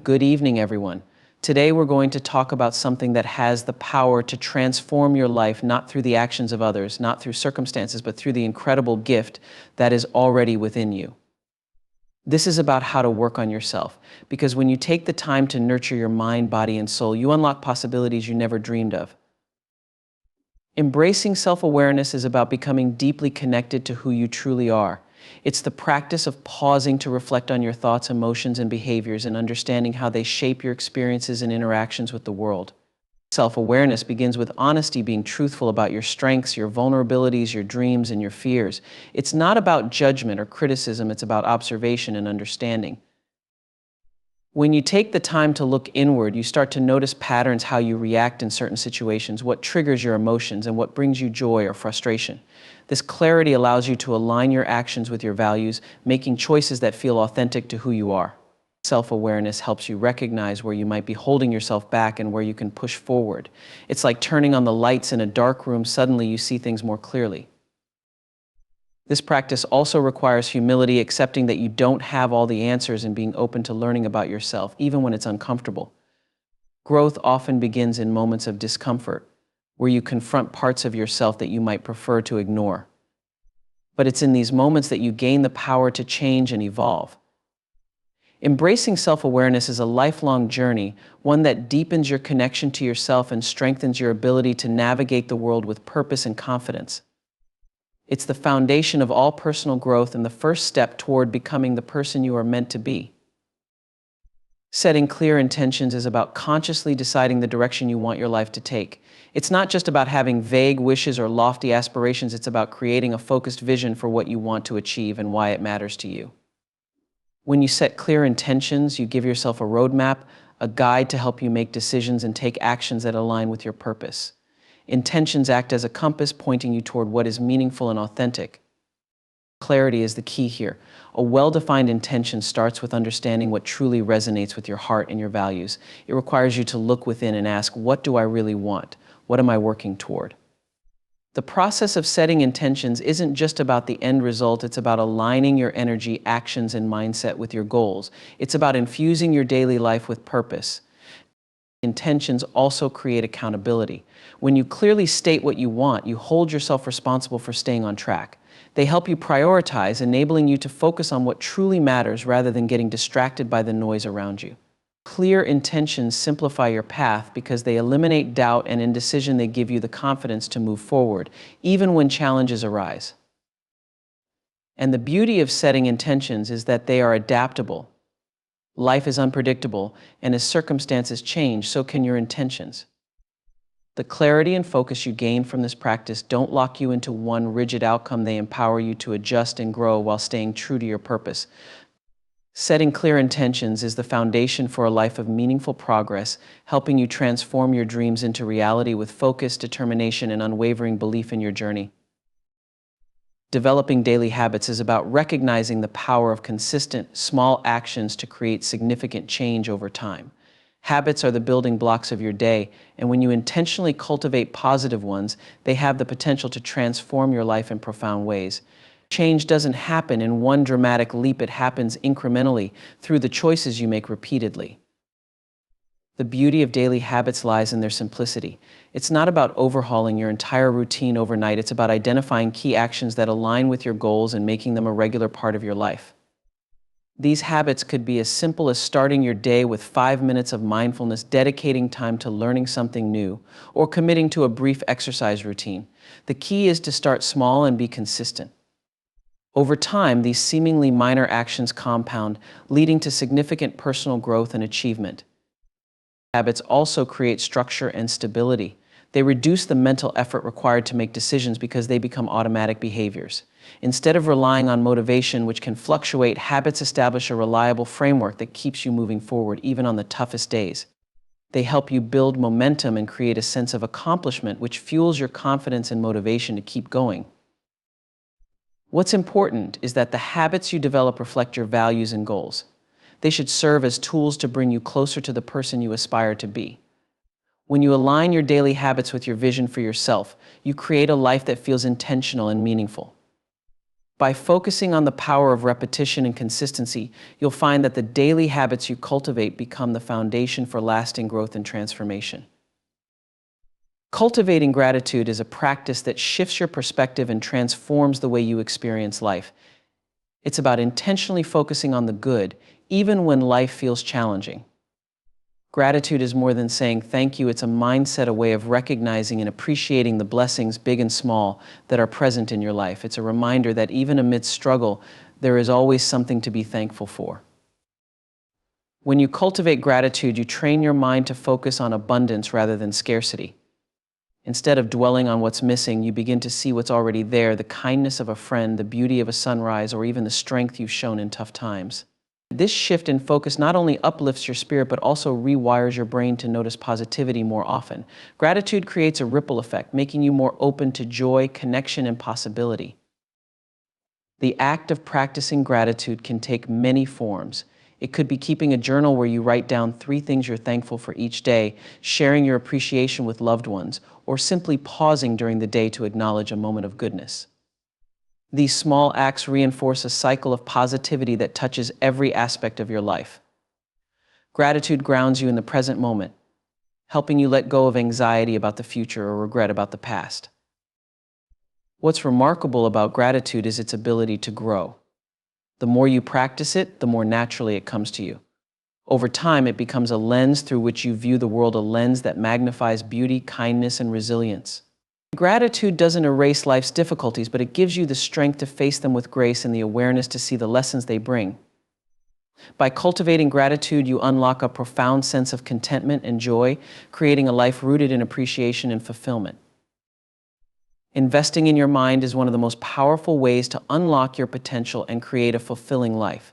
Good evening, everyone. Today we're going to talk about something that has the power to transform your life, not through the actions of others, not through circumstances, but through the incredible gift that is already within you. This is about how to work on yourself, because when you take the time to nurture your mind, body, and soul, you unlock possibilities you never dreamed of. Embracing self-awareness is about becoming deeply connected to who you truly are. It's the practice of pausing to reflect on your thoughts, emotions, and behaviors and understanding how they shape your experiences and interactions with the world. Self-awareness begins with honesty, being truthful about your strengths, your vulnerabilities, your dreams, and your fears. It's not about judgment or criticism, it's about observation and understanding. When you take the time to look inward, you start to notice patterns, how you react in certain situations, what triggers your emotions, and what brings you joy or frustration. This clarity allows you to align your actions with your values, making choices that feel authentic to who you are. Self-awareness helps you recognize where you might be holding yourself back and where you can push forward. It's like turning on the lights in a dark room. Suddenly you see things more clearly. This practice also requires humility, accepting that you don't have all the answers and being open to learning about yourself, even when it's uncomfortable. Growth often begins in moments of discomfort, where you confront parts of yourself that you might prefer to ignore. But it's in these moments that you gain the power to change and evolve. Embracing self-awareness is a lifelong journey, one that deepens your connection to yourself and strengthens your ability to navigate the world with purpose and confidence. It's the foundation of all personal growth and the first step toward becoming the person you are meant to be. Setting clear intentions is about consciously deciding the direction you want your life to take. It's not just about having vague wishes or lofty aspirations, it's about creating a focused vision for what you want to achieve and why it matters to you. When you set clear intentions, you give yourself a roadmap, a guide to help you make decisions and take actions that align with your purpose. Intentions act as a compass pointing you toward what is meaningful and authentic. Clarity is the key here. A well-defined intention starts with understanding what truly resonates with your heart and your values. It requires you to look within and ask, what do I really want? What am I working toward? The process of setting intentions isn't just about the end result, it's about aligning your energy, actions, and mindset with your goals. It's about infusing your daily life with purpose. Intentions also create accountability. When you clearly state what you want, you hold yourself responsible for staying on track. They help you prioritize, enabling you to focus on what truly matters rather than getting distracted by the noise around you. Clear intentions simplify your path because they eliminate doubt and indecision. They give you the confidence to move forward, even when challenges arise. And the beauty of setting intentions is that they are adaptable. Life is unpredictable, and as circumstances change, so can your intentions. The clarity and focus you gain from this practice don't lock you into one rigid outcome. They empower you to adjust and grow while staying true to your purpose. Setting clear intentions is the foundation for a life of meaningful progress, helping you transform your dreams into reality with focus, determination, and unwavering belief in your journey. Developing daily habits is about recognizing the power of consistent, small actions to create significant change over time. Habits are the building blocks of your day, and when you intentionally cultivate positive ones, they have the potential to transform your life in profound ways. Change doesn't happen in one dramatic leap, it happens incrementally through the choices you make repeatedly. The beauty of daily habits lies in their simplicity. It's not about overhauling your entire routine overnight, it's about identifying key actions that align with your goals and making them a regular part of your life. These habits could be as simple as starting your day with 5 minutes of mindfulness, dedicating time to learning something new, or committing to a brief exercise routine. The key is to start small and be consistent. Over time, these seemingly minor actions compound, leading to significant personal growth and achievement. Habits also create structure and stability. They reduce the mental effort required to make decisions because they become automatic behaviors. Instead of relying on motivation, which can fluctuate, habits establish a reliable framework that keeps you moving forward even on the toughest days. They help you build momentum and create a sense of accomplishment, which fuels your confidence and motivation to keep going. What's important is that the habits you develop reflect your values and goals. They should serve as tools to bring you closer to the person you aspire to be. When you align your daily habits with your vision for yourself, you create a life that feels intentional and meaningful. By focusing on the power of repetition and consistency, you'll find that the daily habits you cultivate become the foundation for lasting growth and transformation. Cultivating gratitude is a practice that shifts your perspective and transforms the way you experience life. It's about intentionally focusing on the good, even when life feels challenging. Gratitude is more than saying thank you. It's a mindset, a way of recognizing and appreciating the blessings, big and small, that are present in your life. It's a reminder that even amidst struggle, there is always something to be thankful for. When you cultivate gratitude, you train your mind to focus on abundance rather than scarcity. Instead of dwelling on what's missing, you begin to see what's already there, the kindness of a friend, the beauty of a sunrise, or even the strength you've shown in tough times. This shift in focus not only uplifts your spirit, but also rewires your brain to notice positivity more often. Gratitude creates a ripple effect, making you more open to joy, connection, and possibility. The act of practicing gratitude can take many forms. It could be keeping a journal where you write down 3 things you're thankful for each day, sharing your appreciation with loved ones, or simply pausing during the day to acknowledge a moment of goodness. These small acts reinforce a cycle of positivity that touches every aspect of your life. Gratitude grounds you in the present moment, helping you let go of anxiety about the future or regret about the past. What's remarkable about gratitude is its ability to grow. The more you practice it, the more naturally it comes to you. Over time, it becomes a lens through which you view the world, a lens that magnifies beauty, kindness, and resilience. Gratitude doesn't erase life's difficulties, but it gives you the strength to face them with grace and the awareness to see the lessons they bring. By cultivating gratitude, you unlock a profound sense of contentment and joy, creating a life rooted in appreciation and fulfillment. Investing in your mind is one of the most powerful ways to unlock your potential and create a fulfilling life.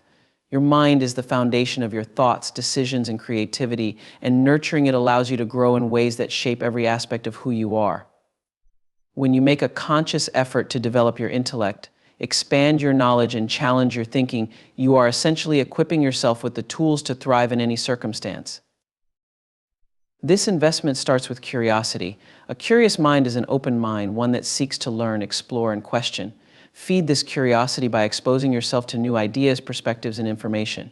Your mind is the foundation of your thoughts, decisions, and creativity, and nurturing it allows you to grow in ways that shape every aspect of who you are. When you make a conscious effort to develop your intellect, expand your knowledge, and challenge your thinking, you are essentially equipping yourself with the tools to thrive in any circumstance. This investment starts with curiosity. A curious mind is an open mind, one that seeks to learn, explore, and question. Feed this curiosity by exposing yourself to new ideas, perspectives, and information.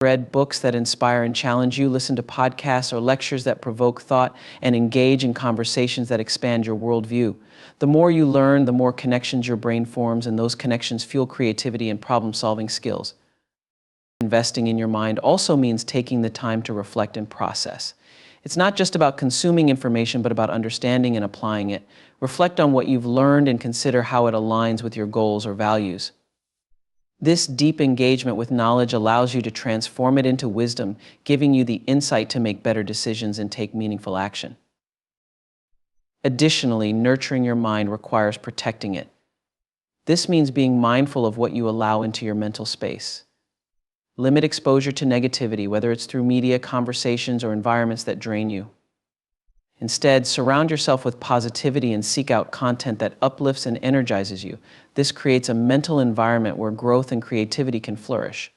Read books that inspire and challenge you, listen to podcasts or lectures that provoke thought, and engage in conversations that expand your worldview. The more you learn, the more connections your brain forms, and those connections fuel creativity and problem-solving skills. Investing in your mind also means taking the time to reflect and process. It's not just about consuming information, but about understanding and applying it. Reflect on what you've learned and consider how it aligns with your goals or values. This deep engagement with knowledge allows you to transform it into wisdom, giving you the insight to make better decisions and take meaningful action. Additionally, nurturing your mind requires protecting it. This means being mindful of what you allow into your mental space. Limit exposure to negativity, whether it's through media, conversations, or environments that drain you. Instead, surround yourself with positivity and seek out content that uplifts and energizes you. This creates a mental environment where growth and creativity can flourish.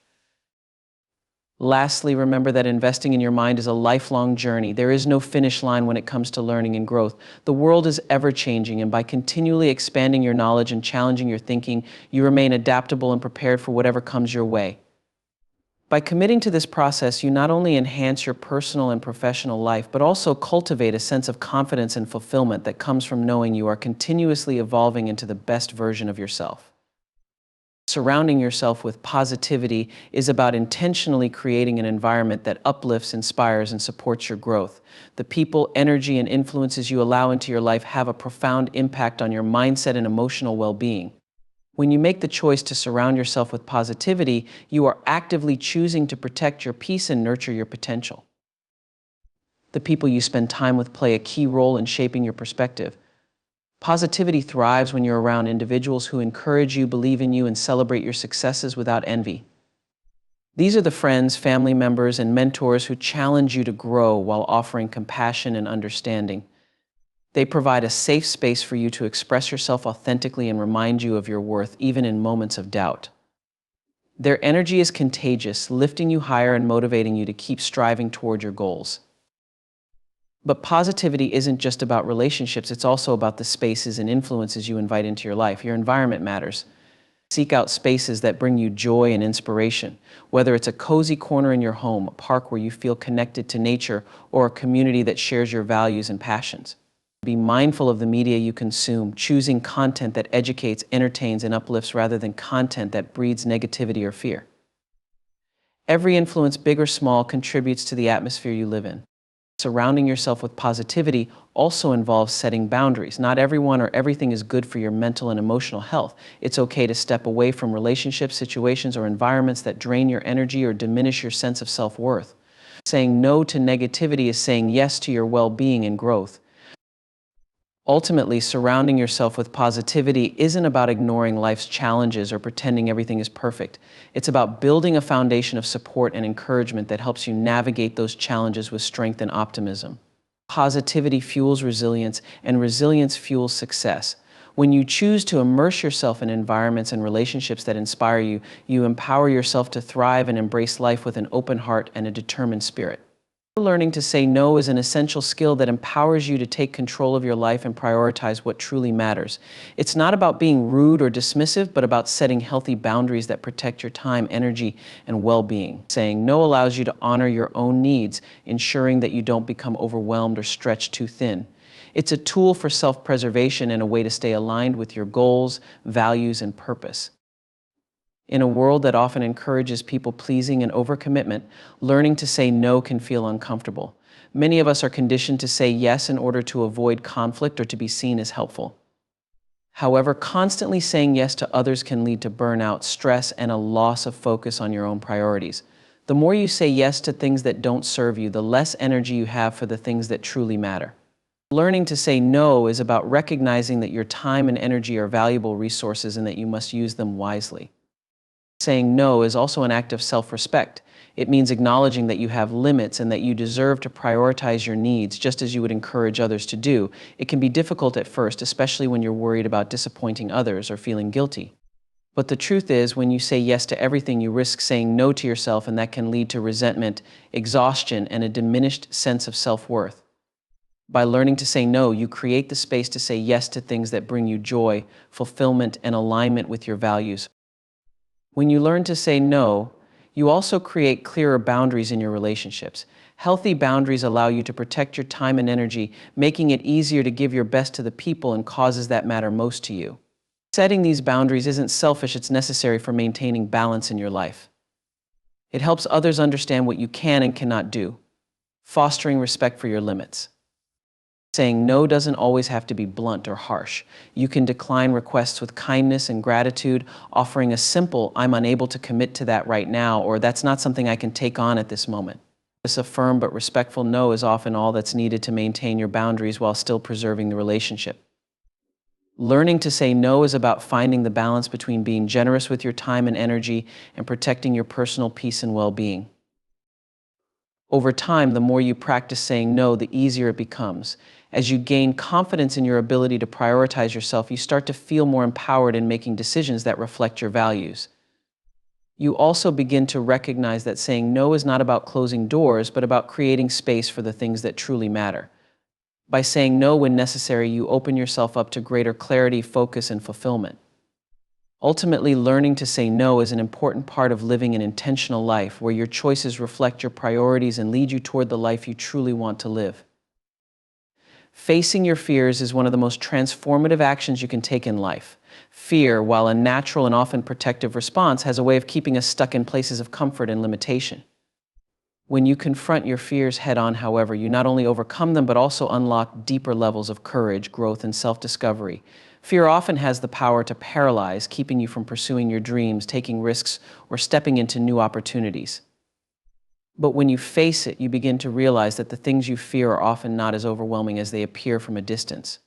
Lastly, remember that investing in your mind is a lifelong journey. There is no finish line when it comes to learning and growth. The world is ever-changing, and by continually expanding your knowledge and challenging your thinking, you remain adaptable and prepared for whatever comes your way. By committing to this process, you not only enhance your personal and professional life, but also cultivate a sense of confidence and fulfillment that comes from knowing you are continuously evolving into the best version of yourself. Surrounding yourself with positivity is about intentionally creating an environment that uplifts, inspires, and supports your growth. The people, energy, and influences you allow into your life have a profound impact on your mindset and emotional well-being. When you make the choice to surround yourself with positivity, you are actively choosing to protect your peace and nurture your potential. The people you spend time with play a key role in shaping your perspective. Positivity thrives when you're around individuals who encourage you, believe in you, and celebrate your successes without envy. These are the friends, family members, and mentors who challenge you to grow while offering compassion and understanding. They provide a safe space for you to express yourself authentically and remind you of your worth, even in moments of doubt. Their energy is contagious, lifting you higher and motivating you to keep striving toward your goals. But positivity isn't just about relationships, it's also about the spaces and influences you invite into your life. Your environment matters. Seek out spaces that bring you joy and inspiration, whether it's a cozy corner in your home, a park where you feel connected to nature, or a community that shares your values and passions. Be mindful of the media you consume, choosing content that educates, entertains, and uplifts rather than content that breeds negativity or fear. Every influence, big or small, contributes to the atmosphere you live in. Surrounding yourself with positivity also involves setting boundaries. Not everyone or everything is good for your mental and emotional health. It's okay to step away from relationships, situations, or environments that drain your energy or diminish your sense of self-worth. Saying no to negativity is saying yes to your well-being and growth. Ultimately, surrounding yourself with positivity isn't about ignoring life's challenges or pretending everything is perfect. It's about building a foundation of support and encouragement that helps you navigate those challenges with strength and optimism. Positivity fuels resilience, and resilience fuels success. When you choose to immerse yourself in environments and relationships that inspire you, you empower yourself to thrive and embrace life with an open heart and a determined spirit. Learning to say no is an essential skill that empowers you to take control of your life and prioritize what truly matters. It's not about being rude or dismissive, but about setting healthy boundaries that protect your time, energy, and well-being. Saying no allows you to honor your own needs, ensuring that you don't become overwhelmed or stretched too thin. It's a tool for self-preservation and a way to stay aligned with your goals, values, and purpose. In a world that often encourages people-pleasing and overcommitment, learning to say no can feel uncomfortable. Many of us are conditioned to say yes in order to avoid conflict or to be seen as helpful. However, constantly saying yes to others can lead to burnout, stress, and a loss of focus on your own priorities. The more you say yes to things that don't serve you, the less energy you have for the things that truly matter. Learning to say no is about recognizing that your time and energy are valuable resources and that you must use them wisely. Saying no is also an act of self-respect. It means acknowledging that you have limits and that you deserve to prioritize your needs just as you would encourage others to do. It can be difficult at first, especially when you're worried about disappointing others or feeling guilty. But the truth is, when you say yes to everything, you risk saying no to yourself, and that can lead to resentment, exhaustion, and a diminished sense of self-worth. By learning to say no, you create the space to say yes to things that bring you joy, fulfillment, and alignment with your values. When you learn to say no, you also create clearer boundaries in your relationships. Healthy boundaries allow you to protect your time and energy, making it easier to give your best to the people and causes that matter most to you. Setting these boundaries isn't selfish, it's necessary for maintaining balance in your life. It helps others understand what you can and cannot do, fostering respect for your limits. Saying no doesn't always have to be blunt or harsh. You can decline requests with kindness and gratitude, offering a simple, "I'm unable to commit to that right now," or "that's not something I can take on at this moment." This firm but respectful no is often all that's needed to maintain your boundaries while still preserving the relationship. Learning to say no is about finding the balance between being generous with your time and energy and protecting your personal peace and well-being. Over time, the more you practice saying no, the easier it becomes. As you gain confidence in your ability to prioritize yourself, you start to feel more empowered in making decisions that reflect your values. You also begin to recognize that saying no is not about closing doors, but about creating space for the things that truly matter. By saying no when necessary, you open yourself up to greater clarity, focus, and fulfillment. Ultimately, learning to say no is an important part of living an intentional life where your choices reflect your priorities and lead you toward the life you truly want to live. Facing your fears is one of the most transformative actions you can take in life. Fear, while a natural and often protective response, has a way of keeping us stuck in places of comfort and limitation. When you confront your fears head-on, however, you not only overcome them but also unlock deeper levels of courage, growth, and self-discovery. Fear often has the power to paralyze, keeping you from pursuing your dreams, taking risks, or stepping into new opportunities. But when you face it, you begin to realize that the things you fear are often not as overwhelming as they appear from a distance.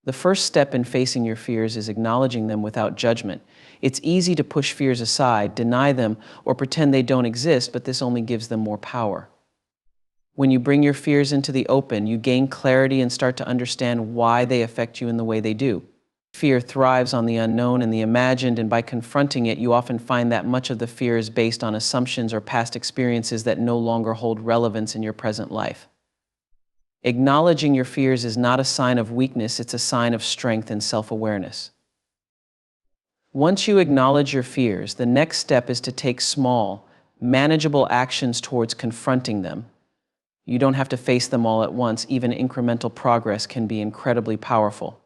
The first step in facing your fears is acknowledging them without judgment. It's easy to push fears aside, deny them, or pretend they don't exist, but this only gives them more power. When you bring your fears into the open, you gain clarity and start to understand why they affect you in the way they do. Fear thrives on the unknown and the imagined, and by confronting it, you often find that much of the fear is based on assumptions or past experiences that no longer hold relevance in your present life. Acknowledging your fears is not a sign of weakness, it's a sign of strength and self-awareness. Once you acknowledge your fears, the next step is to take small, manageable actions towards confronting them. You don't have to face them all at once. Even incremental progress can be incredibly powerful.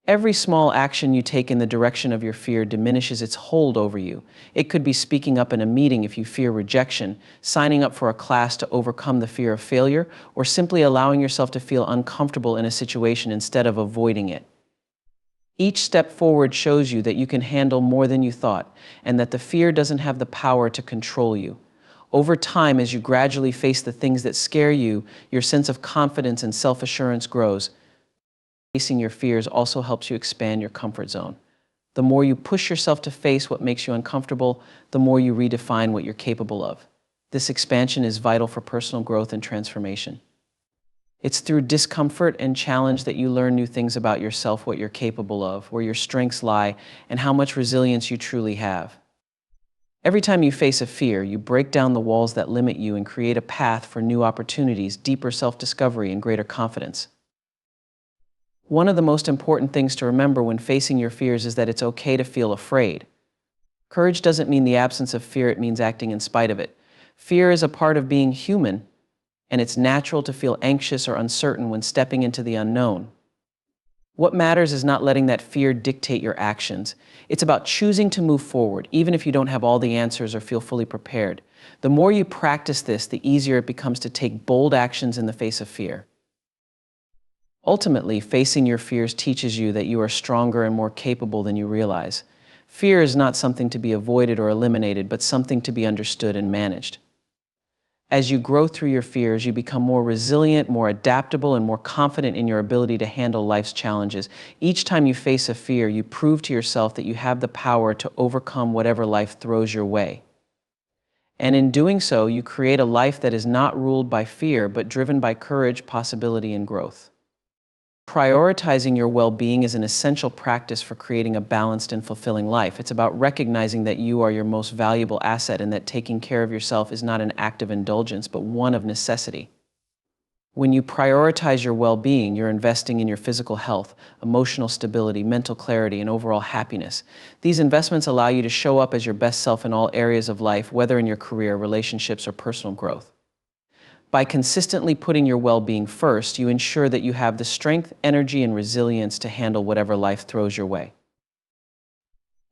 Every small action you take in the direction of your fear diminishes its hold over you. It could be speaking up in a meeting if you fear rejection, signing up for a class to overcome the fear of failure, or simply allowing yourself to feel uncomfortable in a situation instead of avoiding it. Each step forward shows you that you can handle more than you thought, and that the fear doesn't have the power to control you. Over time, as you gradually face the things that scare you, your sense of confidence and self-assurance grows. Facing your fears also helps you expand your comfort zone. The more you push yourself to face what makes you uncomfortable, the more you redefine what you're capable of. This expansion is vital for personal growth and transformation. It's through discomfort and challenge that you learn new things about yourself, what you're capable of, where your strengths lie, and how much resilience you truly have. Every time you face a fear, you break down the walls that limit you and create a path for new opportunities, deeper self-discovery, and greater confidence. One of the most important things to remember when facing your fears is that it's okay to feel afraid. Courage doesn't mean the absence of fear, it means acting in spite of it. Fear is a part of being human, and it's natural to feel anxious or uncertain when stepping into the unknown. What matters is not letting that fear dictate your actions. It's about choosing to move forward, even if you don't have all the answers or feel fully prepared. The more you practice this, the easier it becomes to take bold actions in the face of fear. Ultimately, facing your fears teaches you that you are stronger and more capable than you realize. Fear is not something to be avoided or eliminated, but something to be understood and managed. As you grow through your fears, you become more resilient, more adaptable, and more confident in your ability to handle life's challenges. Each time you face a fear, you prove to yourself that you have the power to overcome whatever life throws your way. And in doing so, you create a life that is not ruled by fear, but driven by courage, possibility, and growth. Prioritizing your well-being is an essential practice for creating a balanced and fulfilling life. It's about recognizing that you are your most valuable asset and that taking care of yourself is not an act of indulgence, but one of necessity. When you prioritize your well-being, you're investing in your physical health, emotional stability, mental clarity, and overall happiness. These investments allow you to show up as your best self in all areas of life, whether in your career, relationships, or personal growth. By consistently putting your well-being first, you ensure that you have the strength, energy, and resilience to handle whatever life throws your way.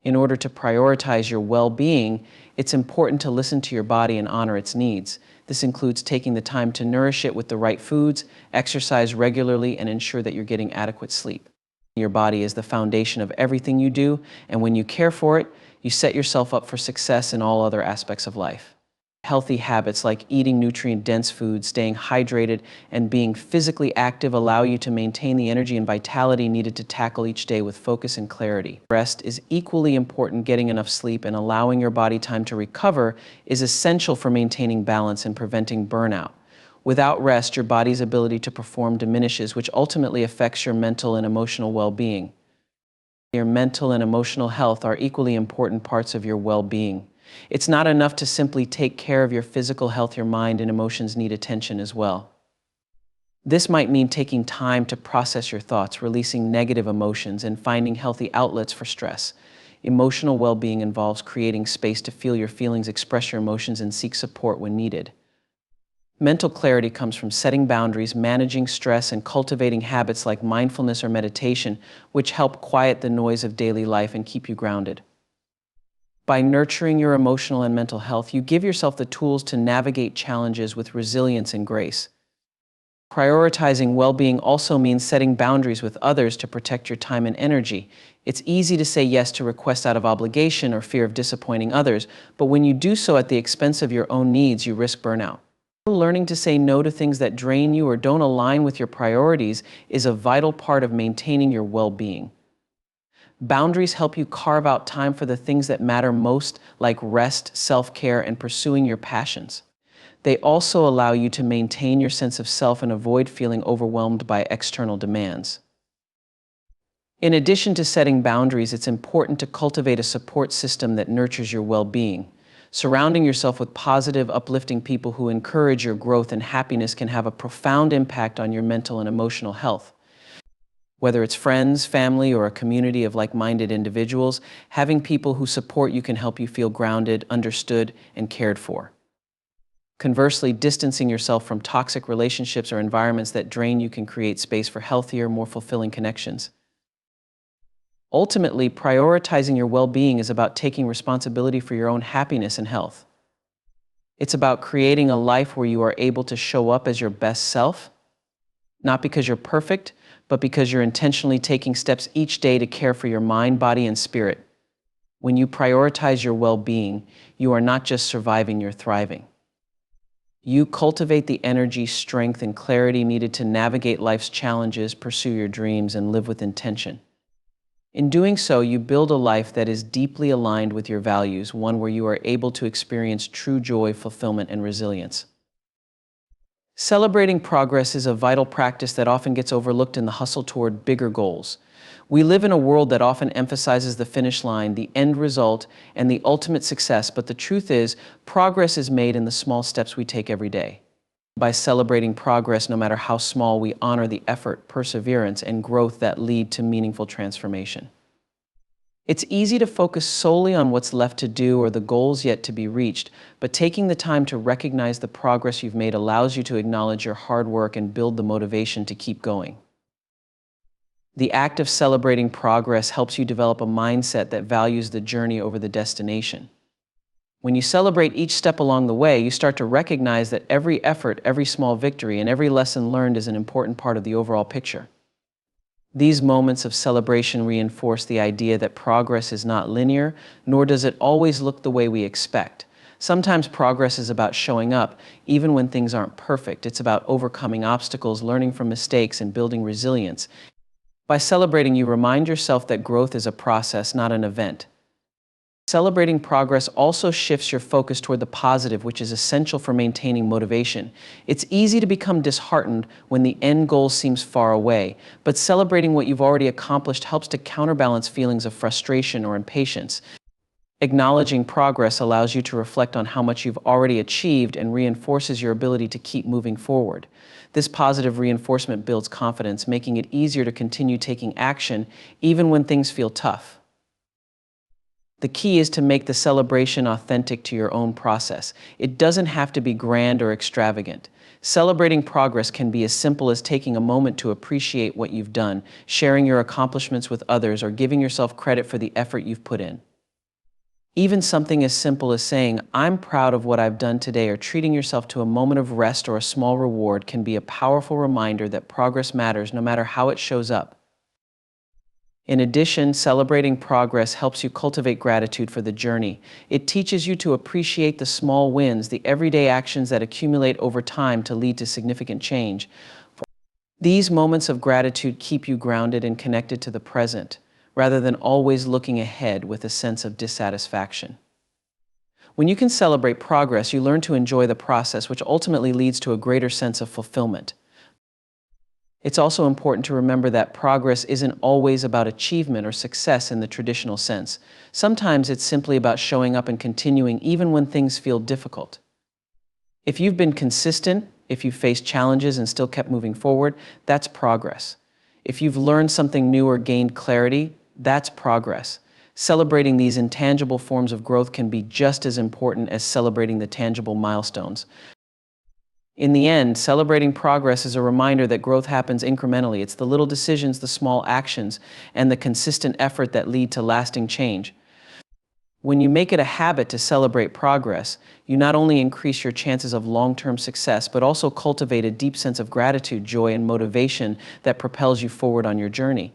In order to prioritize your well-being, it's important to listen to your body and honor its needs. This includes taking the time to nourish it with the right foods, exercise regularly, and ensure that you're getting adequate sleep. Your body is the foundation of everything you do, and when you care for it, you set yourself up for success in all other aspects of life. Healthy habits like eating nutrient-dense foods, staying hydrated, and being physically active allow you to maintain the energy and vitality needed to tackle each day with focus and clarity. Rest is equally important. Getting enough sleep and allowing your body time to recover is essential for maintaining balance and preventing burnout. Without rest, your body's ability to perform diminishes, which ultimately affects your mental and emotional well-being. Your mental and emotional health are equally important parts of your well-being. It's not enough to simply take care of your physical health. Your mind and emotions need attention as well. This might mean taking time to process your thoughts, releasing negative emotions, and finding healthy outlets for stress. Emotional well-being involves creating space to feel your feelings, express your emotions, and seek support when needed. Mental clarity comes from setting boundaries, managing stress, and cultivating habits like mindfulness or meditation, which help quiet the noise of daily life and keep you grounded. By nurturing your emotional and mental health, you give yourself the tools to navigate challenges with resilience and grace. Prioritizing well-being also means setting boundaries with others to protect your time and energy. It's easy to say yes to requests out of obligation or fear of disappointing others, but when you do so at the expense of your own needs, you risk burnout. Learning to say no to things that drain you or don't align with your priorities is a vital part of maintaining your well-being. Boundaries help you carve out time for the things that matter most, like rest, self-care, and pursuing your passions. They also allow you to maintain your sense of self and avoid feeling overwhelmed by external demands. In addition to setting boundaries, it's important to cultivate a support system that nurtures your well-being. Surrounding yourself with positive, uplifting people who encourage your growth and happiness can have a profound impact on your mental and emotional health. Whether it's friends, family, or a community of like-minded individuals, having people who support you can help you feel grounded, understood, and cared for. Conversely, distancing yourself from toxic relationships or environments that drain you can create space for healthier, more fulfilling connections. Ultimately, prioritizing your well-being is about taking responsibility for your own happiness and health. It's about creating a life where you are able to show up as your best self, not because you're perfect, but because you're intentionally taking steps each day to care for your mind, body, and spirit. When you prioritize your well-being, you are not just surviving, you're thriving. You cultivate the energy, strength, and clarity needed to navigate life's challenges, pursue your dreams, and live with intention. In doing so, you build a life that is deeply aligned with your values, one where you are able to experience true joy, fulfillment, and resilience. Celebrating progress is a vital practice that often gets overlooked in the hustle toward bigger goals. We live in a world that often emphasizes the finish line, the end result, and the ultimate success, but the truth is, progress is made in the small steps we take every day. By celebrating progress, no matter how small, we honor the effort, perseverance, and growth that lead to meaningful transformation. It's easy to focus solely on what's left to do or the goals yet to be reached, but taking the time to recognize the progress you've made allows you to acknowledge your hard work and build the motivation to keep going. The act of celebrating progress helps you develop a mindset that values the journey over the destination. When you celebrate each step along the way, you start to recognize that every effort, every small victory, and every lesson learned is an important part of the overall picture. These moments of celebration reinforce the idea that progress is not linear, nor does it always look the way we expect. Sometimes progress is about showing up, even when things aren't perfect. It's about overcoming obstacles, learning from mistakes, and building resilience. By celebrating, you remind yourself that growth is a process, not an event. Celebrating progress also shifts your focus toward the positive, which is essential for maintaining motivation. It's easy to become disheartened when the end goal seems far away, but celebrating what you've already accomplished helps to counterbalance feelings of frustration or impatience. Acknowledging progress allows you to reflect on how much you've already achieved and reinforces your ability to keep moving forward. This positive reinforcement builds confidence, making it easier to continue taking action even when things feel tough. The key is to make the celebration authentic to your own process. It doesn't have to be grand or extravagant. Celebrating progress can be as simple as taking a moment to appreciate what you've done, sharing your accomplishments with others, or giving yourself credit for the effort you've put in. Even something as simple as saying, "I'm proud of what I've done today," or treating yourself to a moment of rest or a small reward can be a powerful reminder that progress matters no matter how it shows up. In addition, celebrating progress helps you cultivate gratitude for the journey. It teaches you to appreciate the small wins, the everyday actions that accumulate over time to lead to significant change. These moments of gratitude keep you grounded and connected to the present, rather than always looking ahead with a sense of dissatisfaction. When you can celebrate progress, you learn to enjoy the process, which ultimately leads to a greater sense of fulfillment. It's also important to remember that progress isn't always about achievement or success in the traditional sense. Sometimes it's simply about showing up and continuing even when things feel difficult. If you've been consistent, if you've faced challenges and still kept moving forward, that's progress. If you've learned something new or gained clarity, that's progress. Celebrating these intangible forms of growth can be just as important as celebrating the tangible milestones. In the end, celebrating progress is a reminder that growth happens incrementally. It's the little decisions, the small actions, and the consistent effort that lead to lasting change. When you make it a habit to celebrate progress, you not only increase your chances of long-term success, but also cultivate a deep sense of gratitude, joy, and motivation that propels you forward on your journey.